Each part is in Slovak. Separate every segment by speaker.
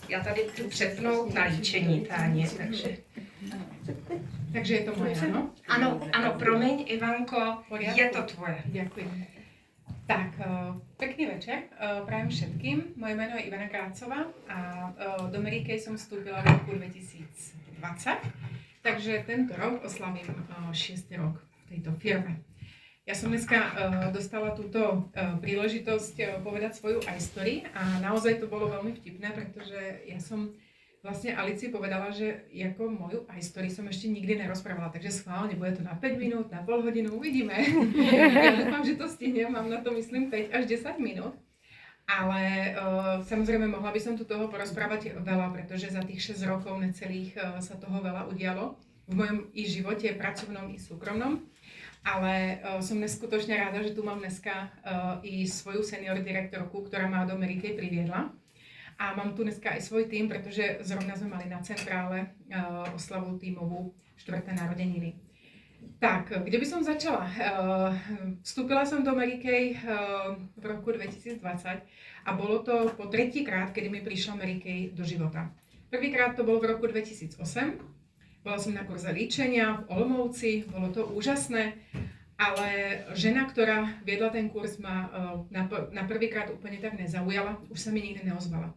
Speaker 1: Já tady chci přepnout na líčení táně, takže...
Speaker 2: Takže je to moje, áno?
Speaker 1: Áno, promiň, Ivanko, je to tvoje.
Speaker 2: Ďakujem. Tak, pekný večer, prajem všetkým. Moje meno je Ivana Krácová a do Mary Kay som vstúpila v roku 2020. Takže tento rok oslavím 6. rok v tejto firme. Ja som dneska dostala túto príležitosť povedať svoju iStory a naozaj to bolo veľmi vtipné, pretože ja som vlastne Alici povedala, že ako moju iStory som ešte nikdy nerozprávala, takže schválne, bude to na 5 minút, na pol hodinu, uvidíme. Ja dúfam, že to stihnem, mám na to myslím 5 až 10 minút. Ale samozrejme mohla by som tu toho porozprávať veľa, pretože za tých 6 rokov necelých sa toho veľa udialo v mojom i živote, pracovnom i súkromnom. Ale som neskutočne ráda, že tu mám dneska i svoju senior direktorku, ktorá ma do Mary Kay priviedla. A mám tu dneska aj svoj tím, pretože zrovna sme mali na centrále oslavu tímovú 4. narodeniny. Tak, kde by som začala? Vstúpila som do Mary Kay v roku 2020 a bolo to po 3. krát, kedy mi prišla Mary Kay do života. Prvýkrát to bolo v roku 2008. Bola som na kurze líčenia v Olomouci, bolo to úžasné, ale žena, ktorá viedla ten kurz, ma na prvýkrát úplne tak nezaujala, už sa mi nikdy neozvala.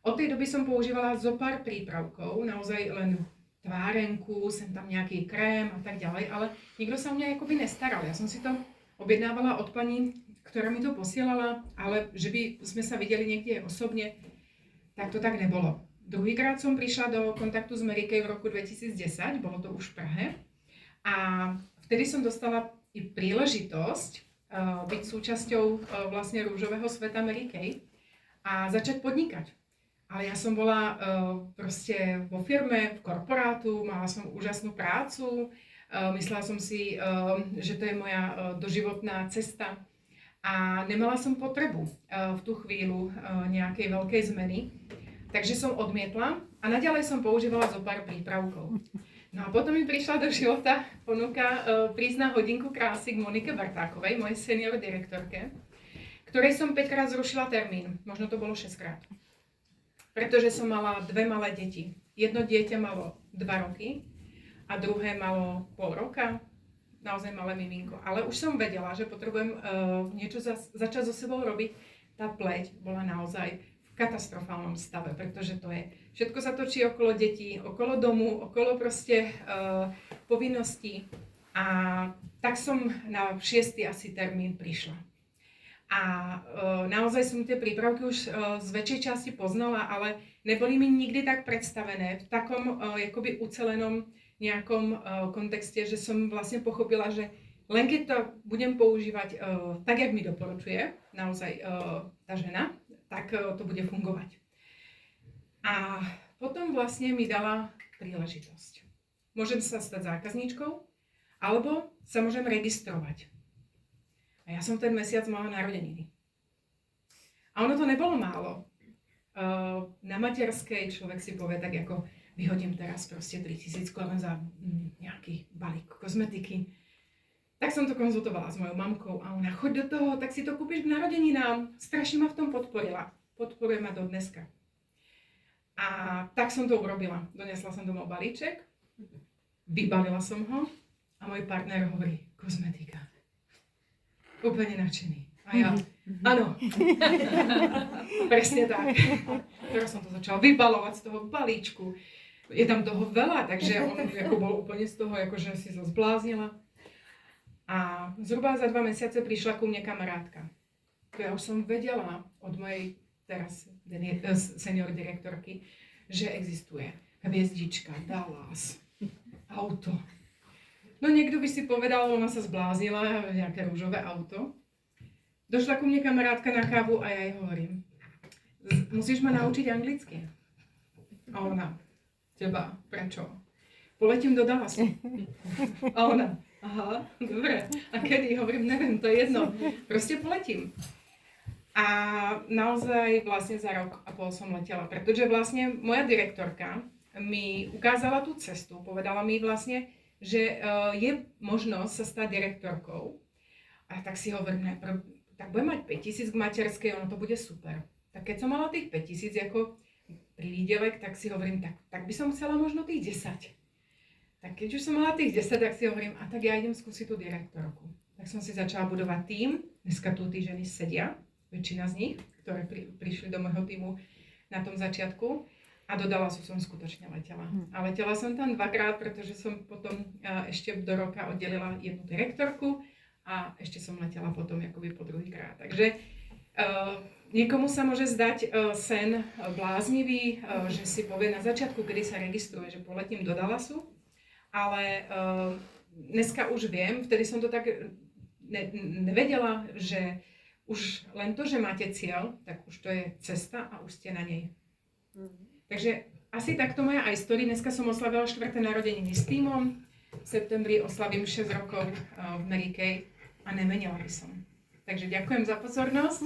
Speaker 2: Od tej doby som používala zo pár prípravkov, naozaj len tvárenku, sem tam nejaký krém a tak ďalej, ale nikto sa o mňa akoby nestaral. Ja som si to objednávala od pani, ktorá mi to posielala, ale že by sme sa videli niekde osobne, tak to tak nebolo. Druhýkrát som prišla do kontaktu s Mary Kay v roku 2010, bolo to už v Prahe. A vtedy som dostala i príležitosť byť súčasťou vlastne rúžového sveta Mary Kay a začať podnikať. Ale ja som bola proste vo firme, v korporátu, mala som úžasnú prácu, myslela som si, že to je moja doživotná cesta a nemala som potrebu v tú chvíľu nejakej veľkej zmeny. Takže som odmietla a naďalej som používala zo pár prípravkov. No a potom mi prišla do života ponuka prísť na hodinku krásy k Monike Bartákovej, mojej senior direktorke, ktorej som 5 krát zrušila termín, možno to bolo 6 krát. Pretože som mala 2 malé deti. Jedno dieťa malo 2 roky a druhé malo pol roka, naozaj malé miminko. Ale už som vedela, že potrebujem niečo začať so sebou robiť. Tá pleť bola naozaj katastrofálnom stave, pretože to je, všetko sa točí okolo detí, okolo domu, okolo proste povinností a tak som na 6. asi termín prišla. A naozaj som tie prípravky už z väčšej časti poznala, ale neboli mi nikdy tak predstavené v takom jakoby ucelenom nejakom kontexte, že som vlastne pochopila, že len keď to budem používať tak, jak mi doporučuje naozaj tá žena, tak to bude fungovať. A potom vlastne mi dala príležitosť. Môžem sa stať zákazníčkou, alebo sa môžem registrovať. A ja som ten mesiac mala narodeniny. A ono to nebolo málo. Na materskej človek si povie tak ako vyhodím teraz proste 3000 korún za nejaký balík kozmetiky. Tak som to konzultovala s mojou mamkou a ona, choď do toho, tak si to kúpiš k narodeninám. Strašne ma v tom podporila. Podporuje ma do dneska. A tak som to urobila. Donesla som domov balíček, vybalila som ho a môj partner hovorí, kozmetika. Úplne nadšený. A ja, áno. Presne tak. Teraz som to začala vybalovať z toho balíčku. Je tam toho veľa, takže on ako bol úplne z toho, akože si sa zbláznila. A zhruba za 2 mesiace prišla ku mne kamarátka. Ja už som vedela od mojej teraz senior direktorky, že existuje hviezdička, Dallas, auto. No niekto by si povedal, ona sa zbláznila, nejaké rúžové auto. Došla ku mne kamarátka na kávu a ja jej hovorím, musíš ma naučiť anglicky. A ona, teba, prečo? Poletím do Dallasu. A ona, aha, dobre. A kedy? Hovorím, neviem, to je jedno. Proste poletím. A naozaj vlastne za 1,5 roka som letela, pretože vlastne moja direktorka mi ukázala tú cestu, povedala mi vlastne, že je možnosť sa stať direktorkou. A tak si hovorím najprv, tak budem mať 5 000 k materskej, ono to bude super. Tak keď som mala tých 5 000, ako prídelek, tak si hovorím, tak by som chcela možno tých 10. Tak keď už som mala tých 10, tak si hovorím, a tak ja idem skúsiť tú direktorku. Tak som si začala budovať tím. Dneska tu tí ženy sedia, väčšina z nich, ktoré prišli do môjho tímu na tom začiatku. A do Dallasu som skutočne letela. A letela som tam 2-krát, pretože som potom ešte do roka oddelila jednu direktorku a ešte som letela potom akoby po druhýkrát. Takže niekomu sa môže zdať sen bláznivý, že si povie na začiatku, kedy sa registruje, že poletím do Dallasu, ale dneska už viem, vtedy som to tak nevedela, že už len to, že máte cieľ, tak už to je cesta a už ste na nej. Takže asi takto moja aj story. Dneska som oslavila 4. narodeniny s tímom. V septembri oslavím 6 rokov v Mary Kay a nemenila by som. Takže ďakujem za pozornosť.